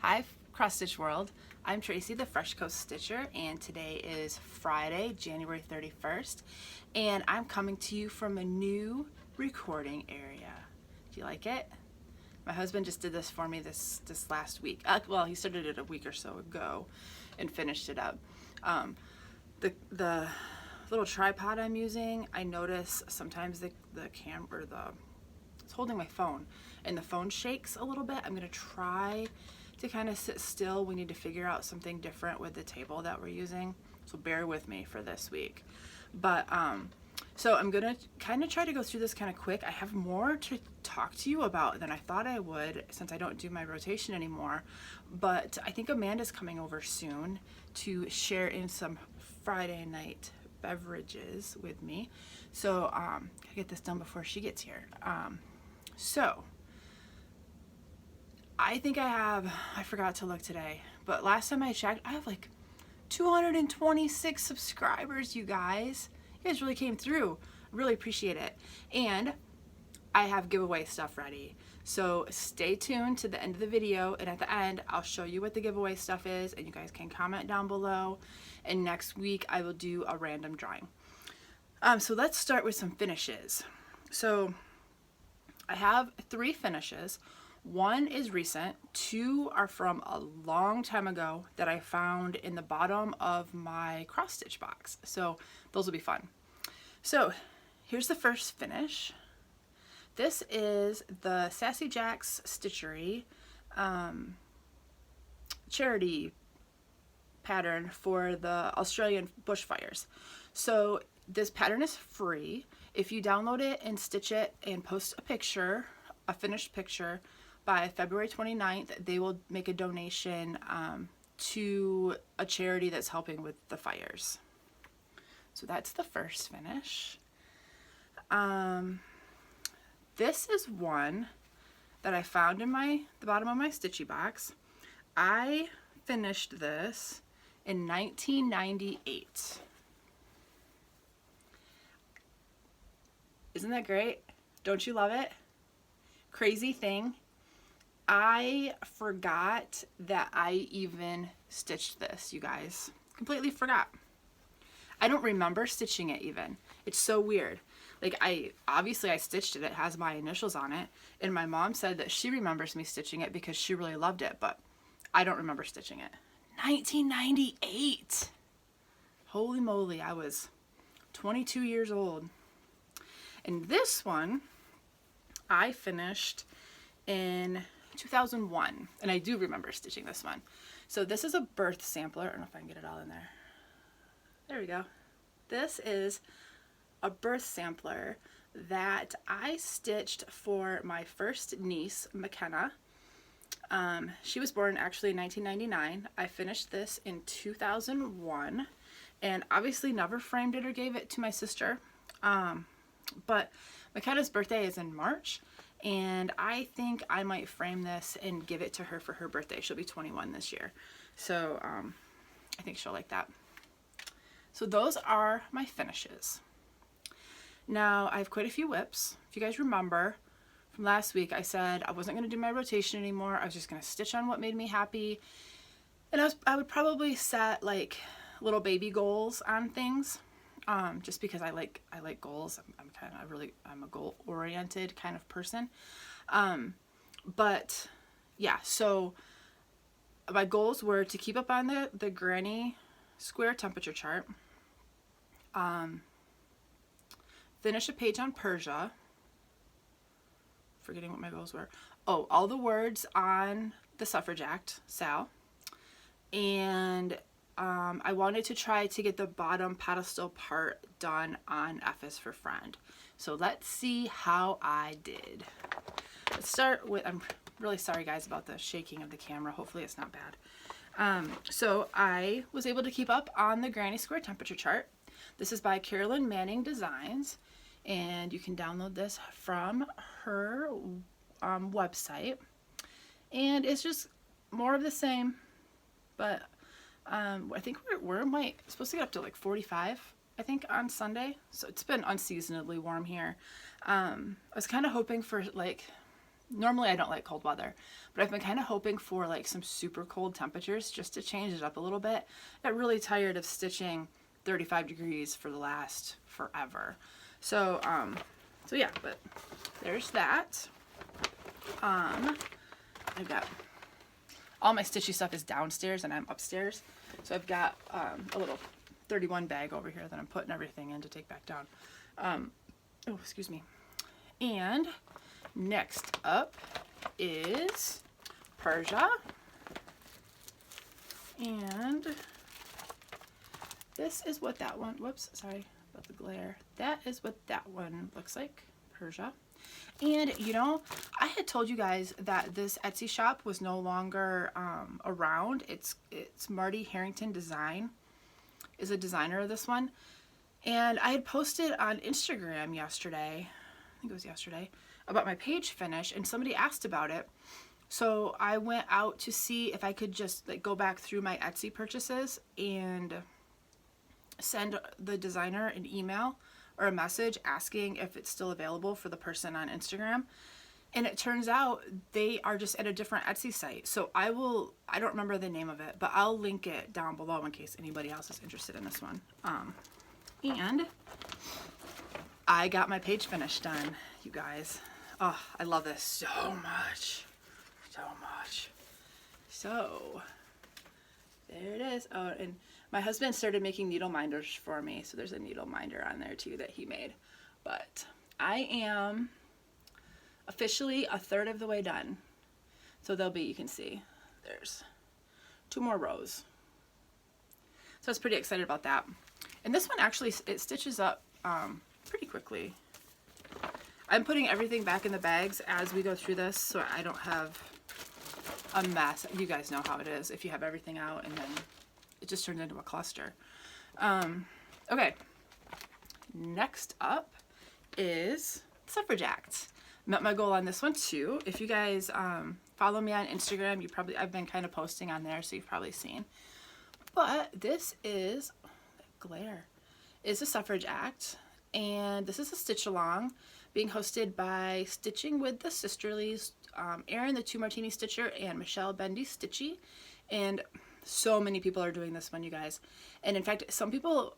Hi Cross Stitch World, I'm Tracy the Fresh Coast Stitcher, and today is Friday, January 31st, and I'm coming to you from a new recording area. Do you like it? My husband just did this for me this last week. Well, he started it a week or so ago and finished it up. The little tripod I'm using, I notice sometimes the camera, it's holding my phone, and the phone shakes a little bit. I'm gonna try to kind of sit still. We need to figure out something different with the table that we're using, so bear with me for this week. But so I'm gonna kind of try to go through this kind of quick. I have more to talk to you about than I thought I would, since I don't do my rotation anymore. But I think Amanda's coming over soon to share in some Friday night beverages with me, so I get this done before she gets here. So I think I forgot to look today, but last time I checked, I have like 226 subscribers, you guys. You guys really came through. Really appreciate it. And I have giveaway stuff ready. So stay tuned to the end of the video, and at the end, I'll show you what the giveaway stuff is, and you guys can comment down below. And next week, I will do a random drawing. So let's start with some finishes. So I have 3 finishes. 1 is recent, 2 are from a long time ago that I found in the bottom of my cross stitch box. So those will be fun. So here's the first finish. This is the Sassy Jack's Stitchery charity pattern for the Australian bushfires. So this pattern is free. If you download it and stitch it and post a picture, a finished picture, by February 29th, they will make a donation to a charity that's helping with the fires. So that's the first finish. This is one that I found in the bottom of my stitchy box. I finished this in 1998. Isn't that great? Don't you love it? Crazy thing, I forgot that I even stitched this, you guys. Completely forgot. I don't remember stitching it even. It's so weird. Like, obviously I stitched it. It has my initials on it. And my mom said that she remembers me stitching it because she really loved it, but I don't remember stitching it. 1998. Holy moly, I was 22 years old. And this one I finished in 2001, and I do remember stitching this one. So this is a birth sampler. I don't know if I can get it all in there. There we go. This is a birth sampler that I stitched for my first niece, McKenna. She was born actually in 1999. I finished this in 2001, and obviously never framed it or gave it to my sister. But McKenna's birthday is in March, and I think I might frame this and give it to her for her birthday. She'll be 21 this year. So I think she'll like that. So those are my finishes. Now I have quite a few whips. If you guys remember from last week, I said I wasn't going to do my rotation anymore. I was just going to stitch on what made me happy. And I would probably set like little baby goals on things. Just because I like goals. I'm a goal oriented kind of person. But yeah, so my goals were to keep up on the granny square temperature chart, finish a page on Persia, forgetting what my goals were. Oh, all the words on the Suffrage Act, Sal, and I wanted to try to get the bottom pedestal part done on F is for Friend. So let's see how I did. Let's start with, I'm really sorry guys about the shaking of the camera. Hopefully it's not bad. So I was able to keep up on the granny square temperature chart. This is by Carolyn Manning Designs, and you can download this from her website. And it's just more of the same, but I think we're supposed to get up to like 45, I think, on Sunday. So it's been unseasonably warm here. I was kind of hoping for like Normally I don't like cold weather, but I've been kind of hoping for like some super cold temperatures just to change it up a little bit. Got really tired of stitching 35 degrees for the last forever. So, so yeah, but there's that. I've got all my stitchy stuff is downstairs and I'm upstairs. So I've got a little 31 bag over here that I'm putting everything in to take back down. Oh, excuse me. And next up is Persia. And this is what that one, whoops, sorry about the glare. That is what that one looks like, Persia. And you know, I had told you guys that this Etsy shop was no longer around. It's Marti Harrington Design is a designer of this one. And I had posted on Instagram yesterday, I think it was yesterday, about my page finish, and somebody asked about it. So I went out to see if I could just like go back through my Etsy purchases and send the designer an email or a message asking if it's still available for the person on Instagram. And it turns out they are just at a different Etsy site. So I don't remember the name of it, but I'll link it down below in case anybody else is interested in this one. And I got my page finish done, you guys. Oh, I love this so much. So much. So, there it is. Oh, and my husband started making needle minders for me. So there's a needle minder on there too that he made. But I am officially a third of the way done. So there'll be, you can see, there's 2 more rows. So I was pretty excited about that. And this one actually, it stitches up pretty quickly. I'm putting everything back in the bags as we go through this so I don't have a mess. You guys know how it is if you have everything out and then it just turns into a cluster. Okay, next up is Suffrage Act. Met my goal on this one too. If you guys follow me on Instagram, I've been kind of posting on there, so you've probably seen. But this is, glare, is the Suffrage Act, and this is a stitch along being hosted by Stitching with the Sisterlies, Erin the 2 Martini Stitcher, and Michelle Bendy Stitchy. And so many people are doing this one, you guys. And in fact, some people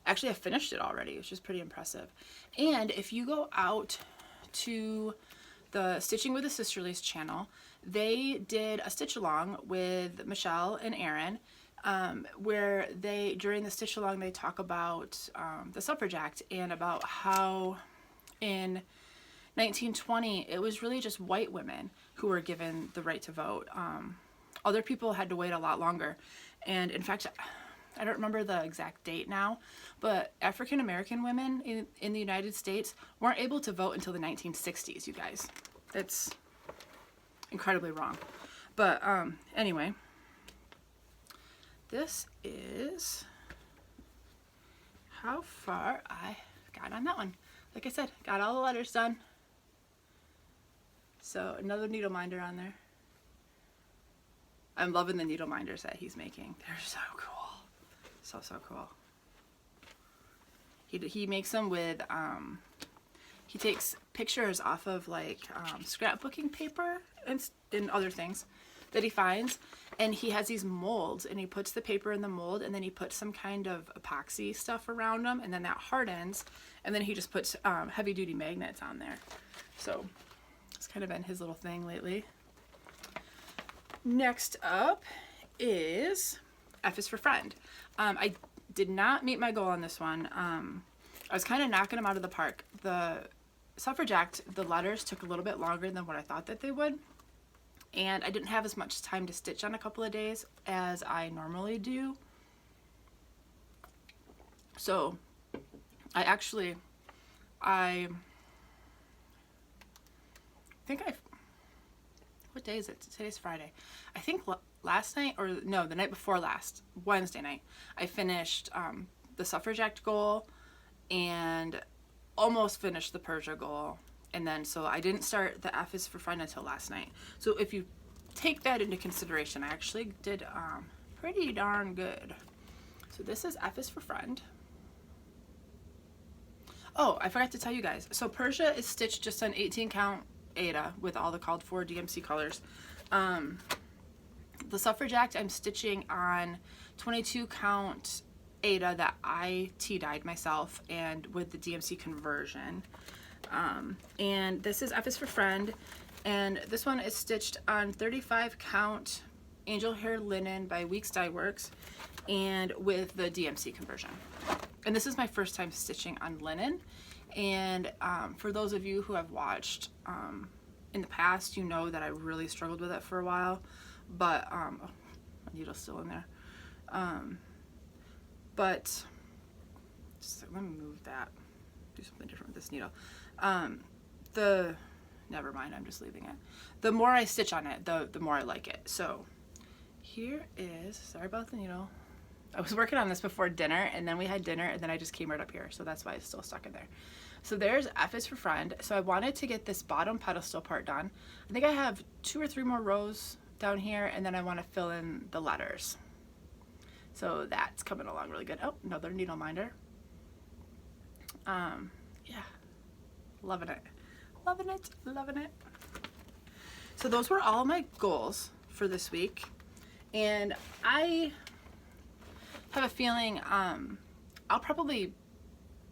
actually have finished it already, which is pretty impressive. And if you go out to the Stitching with the Sisterlies channel, they did a stitch along with Michelle and Erin, where during the stitch along, they talk about the Suffrage Act and about how in 1920 it was really just white women who were given the right to vote. Other people had to wait a lot longer. And in fact, I don't remember the exact date now, but African American women in the United States weren't able to vote until the 1960s, you guys. That's incredibly wrong. But anyway, this is how far I got on that one. Like I said, got all the letters done. So another needle minder on there. I'm loving the needle minders that he's making. They're so cool. So cool. He makes them with, he takes pictures off of like scrapbooking paper and other things that he finds, and he has these molds, and he puts the paper in the mold, and then he puts some kind of epoxy stuff around them, and then that hardens, and then he just puts heavy duty magnets on there. So it's kind of been his little thing lately. Next up is F is for Friend. I did not meet my goal on this one. I was kind of knocking them out of the park. The Suffrage Act, the letters took a little bit longer than what I thought that they would. And I didn't have as much time to stitch on a couple of days as I normally do. So I think what day is it? Today's Friday. I think last night, or no, the night before last, Wednesday night, I finished the Suffrage Act goal and almost finished the Persia goal. And then, so I didn't start the F is for Friend until last night. So if you take that into consideration, I actually did pretty darn good. So this is F is for Friend. Oh, I forgot to tell you guys. So Persia is stitched just on 18 count Aida with all the called for DMC colors. The Suffragette I'm stitching on 22 count Aida that I tea-dyed myself, and with the DMC Conversion. And this is F is for Friend, and this one is stitched on 35 count Angel Hair Linen by Weeks Dye Works, and with the DMC Conversion. And this is my first time stitching on linen, and for those of you who have watched in the past, you know that I really struggled with it for a while, but oh, my needle's still in there. But just let me move that, do something different with this needle. Never mind, I'm just leaving it. The more I stitch on it, the more I like it. So here is, sorry about the needle. I was working on this before dinner, and then we had dinner, and then I just came right up here, so that's why it's still stuck in there. So there's F is for Friend. So I wanted to get this bottom pedestal part done. I think I have 2 or 3 more rows down here, and then I want to fill in the letters. So that's coming along really good. Oh, another needle minder. Yeah, loving it, loving it, loving it. So those were all my goals for this week, and I have a feeling I'll probably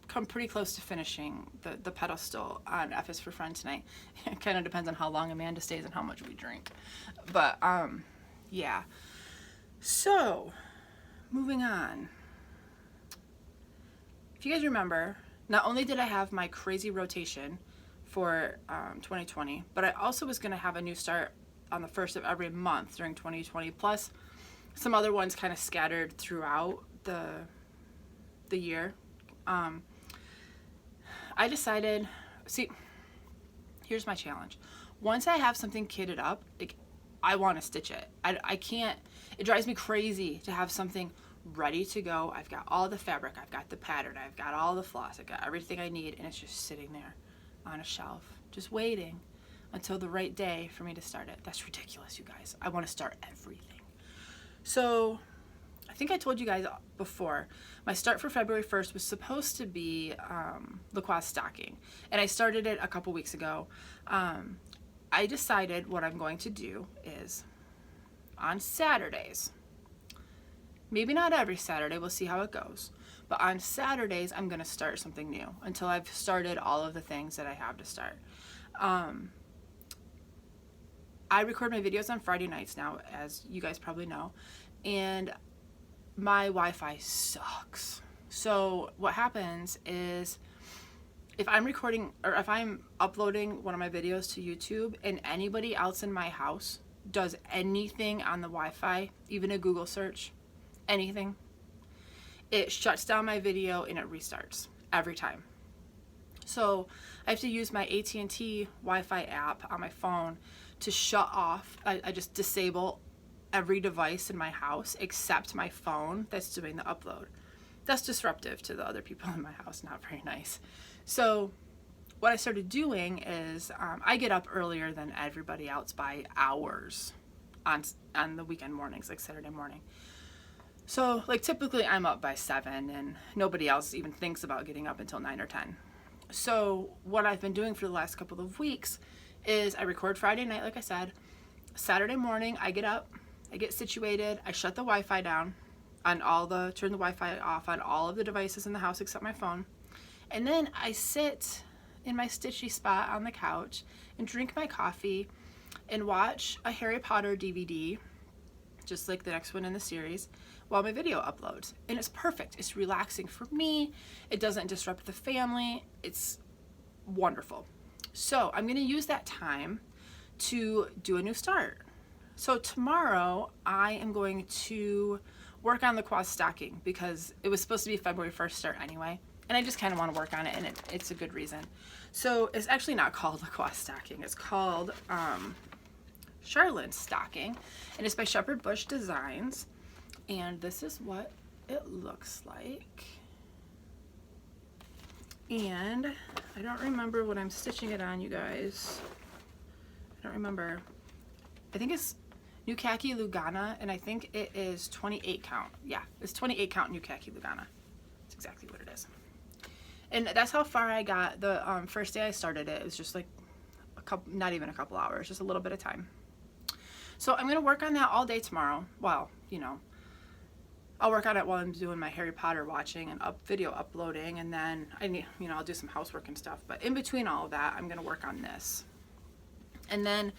come pretty close to finishing the pedestal on F is for Friend tonight. It kind of depends on how long Amanda stays and how much we drink, but yeah. So moving on, if you guys remember, not only did I have my crazy rotation for 2020, but I also was going to have a new start on the 1st of every month during 2020, plus some other ones kind of scattered throughout the year. I decided, see, here's my challenge. Once I have something kitted up, like, I want to stitch it. I can't, it drives me crazy to have something ready to go. I've got all the fabric, I've got the pattern, I've got all the floss, I've got everything I need, and it's just sitting there on a shelf, just waiting until the right day for me to start it. That's ridiculous, you guys. I want to start everything. So I think I told you guys before, my start for February 1st was supposed to be Lugana stocking, and I started it a couple weeks ago. I decided what I'm going to do is on Saturdays, maybe not every Saturday, we'll see how it goes, but on Saturdays I'm going to start something new until I've started all of the things that I have to start. I record my videos on Friday nights now, as you guys probably know, and my Wi-Fi sucks. So what happens is, if I'm recording or if I'm uploading one of my videos to YouTube and anybody else in my house does anything on the Wi-Fi, even a Google search, anything, it shuts down my video and it restarts every time. So I have to use my AT&T Wi-Fi app on my phone to shut off. I just disable every device in my house except my phone that's doing the upload. That's disruptive to the other people in my house, not very nice. So what I started doing is I get up earlier than everybody else by hours on the weekend mornings, like Saturday morning. So like typically I'm up by 7 and nobody else even thinks about getting up until 9 or 10. So what I've been doing for the last couple of weeks is I record Friday night, like I said. Saturday morning I get up, I get situated, I shut the Wi-Fi down on turn the Wi-Fi off on all of the devices in the house except my phone. And then I sit in my stitchy spot on the couch and drink my coffee and watch a Harry Potter DVD, just like the next one in the series, while my video uploads. And it's perfect. It's relaxing for me. It doesn't disrupt the family. It's wonderful. So I'm going to use that time to do a new start. So tomorrow I am going to work on the Lugana stocking because it was supposed to be February 1st start anyway. And I just kind of want to work on it, and it's a good reason. So it's actually not called Lugana stocking. It's called Charlotte stocking, and it's by Shepherd Bush Designs. And this is what it looks like. And I don't remember what I'm stitching it on, you guys. I don't remember. I think it's New Khaki Lugana, and I think it is 28 count. Yeah, it's 28 count New Khaki Lugana. That's exactly what it is. And that's how far I got the first day I started it. It was just like a couple, not even a couple hours, just a little bit of time. So I'm going to work on that all day tomorrow. Well, you know, I'll work on it while I'm doing my Harry Potter watching and video uploading, and then I'll do some housework and stuff. But in between all of that, I'm going to work on this. And then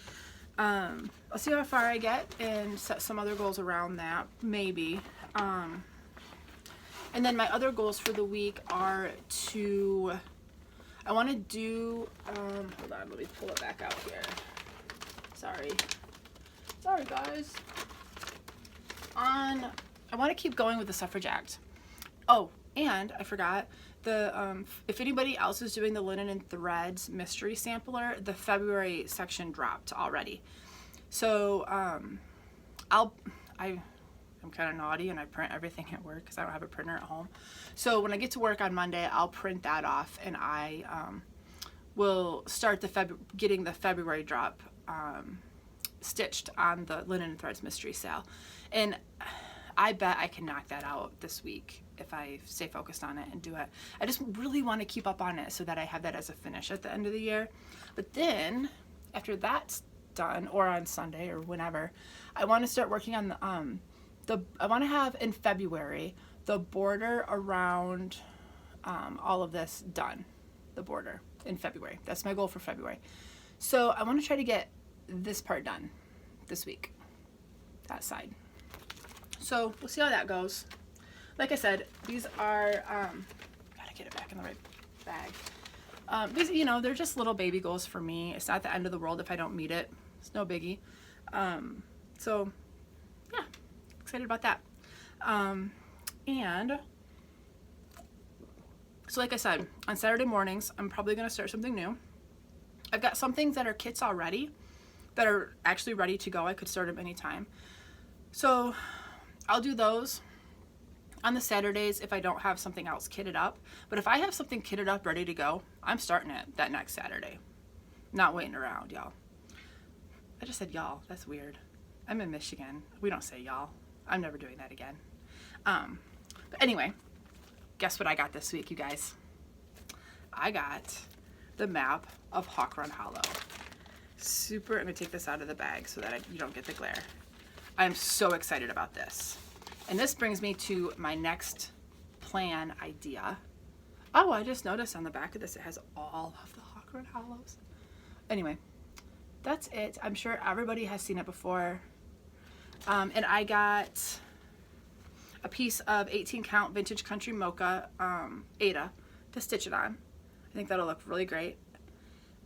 I'll see how far I get and set some other goals around that, maybe. And then my other goals for the week are I want to do, hold on, let me pull it back out here. Sorry guys. I want to keep going with the Suffrage Act. Oh, and I forgot, if anybody else is doing the Linen and Threads mystery sampler, the February section dropped already. So I'm kind of naughty and I print everything at work because I don't have a printer at home. So when I get to work on Monday, I'll print that off, and I will start getting the February drop stitched on the Linen and Threads mystery sale. And I bet I can knock that out this week if I stay focused on it and do it. I just really want to keep up on it so that I have that as a finish at the end of the year. But then after that's done, or on Sunday or whenever, I want to start working on I want to have in February the border around all of this done. The border in February. That's my goal for February. So I want to try to get this part done this week, that side. So we'll see how that goes. Like I said, these are, gotta get it back in the right bag. These, you know, they're just little baby goals for me. It's not the end of the world if I don't meet it. It's no biggie. So yeah, excited about that. And so like I said, on Saturday mornings, I'm probably gonna start something new. I've got some things that are kits already that are actually ready to go. I could start them anytime. So I'll do those on the Saturdays if I don't have something else kitted up. But if I have something kitted up ready to go, I'm starting it that next Saturday. Not waiting around, y'all. I just said y'all. That's weird. I'm in Michigan. We don't say y'all. I'm never doing that again. But anyway, guess what I got this week, you guys? I got the map of Hawk Run Hollow. Super, I'm gonna take this out of the bag so that you don't get the glare. I'm so excited about this. And this brings me to my next plan idea. Oh, I just noticed on the back of this, it has all of the Hawk Run Hollows. Anyway, that's it. I'm sure everybody has seen it before. And I got a piece of 18 count vintage country mocha Aida to stitch it on. I think that'll look really great.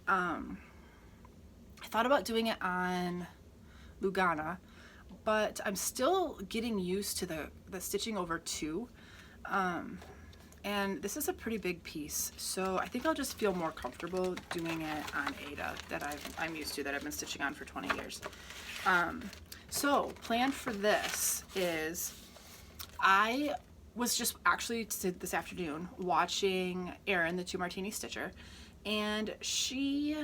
I thought about doing it on Lugana, but I'm still getting used to the stitching over two. And this is a pretty big piece, so I think I'll just feel more comfortable doing it on Aida that I'm used to, that I've been stitching on for 20 years. So plan for this is, I was just actually this afternoon watching Erin, the 2 Martini Stitcher, and she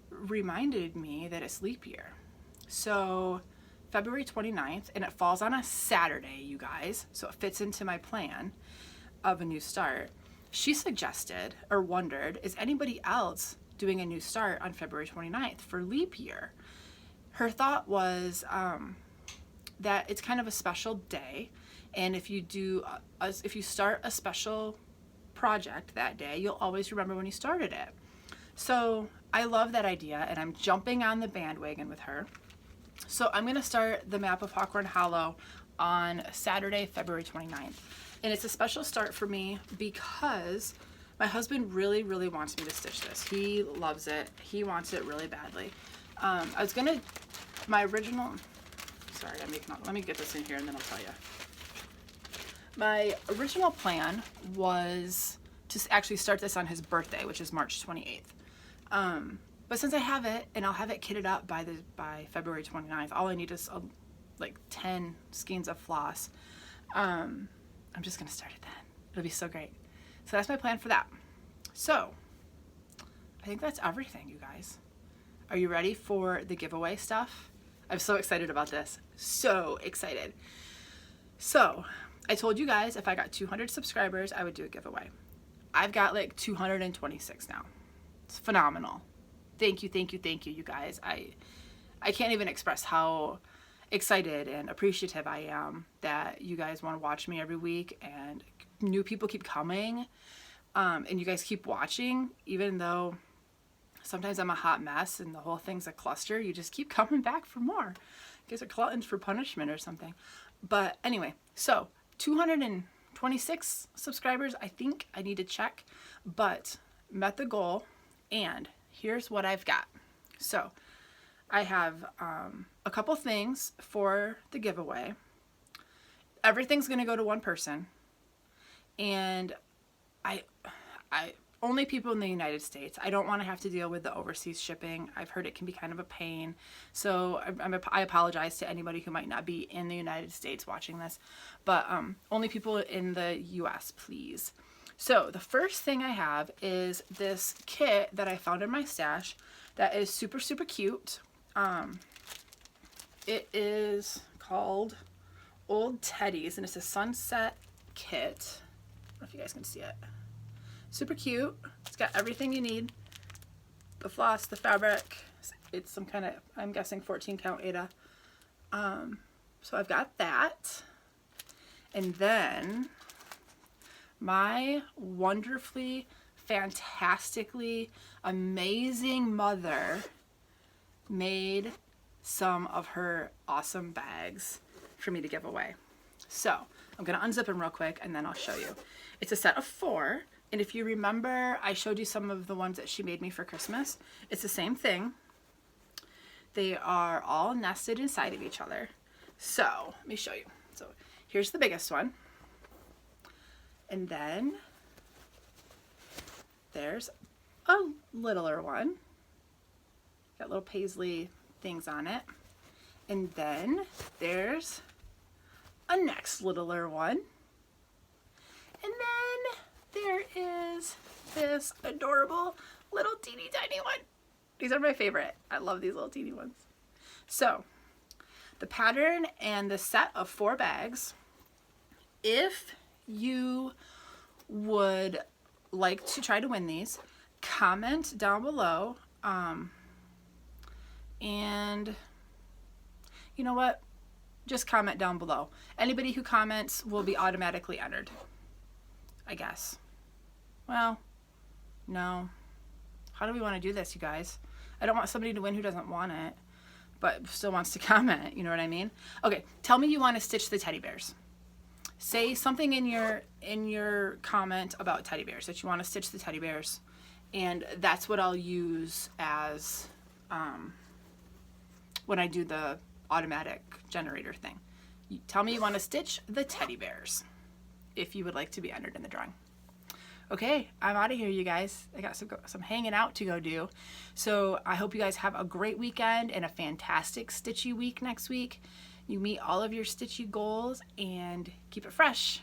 reminded me that it's leap year. So February 29th, and it falls on a Saturday, you guys, so it fits into my plan of a new start. She suggested or wondered, is anybody else doing a new start on February 29th for leap year? Her thought was that it's kind of a special day, and if you start a special project that day, you'll always remember when you started it. So I love that idea, and I'm jumping on the bandwagon with her. So I'm gonna start the map of Hawk Run Hollow on Saturday, February 29th. And it's a special start for me because my husband really, really wants me to stitch this. He loves it. He wants it really badly. Let me get this in here and then I'll tell you. My original plan was to actually start this on his birthday, which is March 28th. But since I have it, and I'll have it kitted up by February 29th, all I need is like 10 skeins of floss. I'm just gonna start it then. It'll be so great. So that's my plan for that. So I think that's everything, you guys. Are you ready for the giveaway stuff? I'm so excited about this. So excited. So I told you guys if I got 200 subscribers, I would do a giveaway. I've got like 226 now. It's phenomenal. thank you, thank you, thank you, you guys. I can't even express how excited and appreciative I am that you guys want to watch me every week, and new people keep coming, and you guys keep watching, even though sometimes I'm a hot mess and the whole thing's a cluster. You just keep coming back for more. You guys are gluttons for punishment or something. But anyway, so 226 subscribers, I think. I need to check, but met the goal. And here's what I've got. So I have a couple things for the giveaway. Everything's going to go to one person. And I only people in the United States. I don't want to have to deal with the overseas shipping. I've heard it can be kind of a pain. So I apologize to anybody who might not be in the United States watching this. But only people in the US, please. So the first thing I have is this kit that I found in my stash that is super, super cute. It is called Old Teddies, and it's a sunset kit. I don't know if you guys can see it. Super cute. It's got everything you need. The floss, the fabric. It's some kind of, I'm guessing, 14 count Aida. So I've got that. And then my wonderfully, fantastically, amazing mother made some of her awesome bags for me to give away. So I'm going to unzip them real quick and then I'll show you. It's a set of 4. And if you remember, I showed you some of the ones that she made me for Christmas. It's the same thing. They are all nested inside of each other. So let me show you. So here's the biggest one. And then there's a littler one. Got little paisley things on it. And then there's a next littler one. And then there is this adorable little teeny tiny one. These are my favorite. I love these little teeny ones. So the pattern and the set of 4 bags, if you would like to try to win these, comment down below. And you know what? Just comment down below. Anybody who comments will be automatically entered, I guess. Well, no. How do we want to do this, you guys? I don't want somebody to win who doesn't want it, but still wants to comment. You know what I mean? Okay, tell me you want to stitch the teddy bears. Say something in your comment about teddy bears, that you want to stitch the teddy bears, and that's what I'll use as when I do the automatic generator thing. You tell me you want to stitch the teddy bears if you would like to be entered in the drawing. Okay, I'm out of here, you guys. I got some hanging out to go do. So I hope you guys have a great weekend and a fantastic stitchy week next week. You meet all of your stitchy goals and keep it fresh.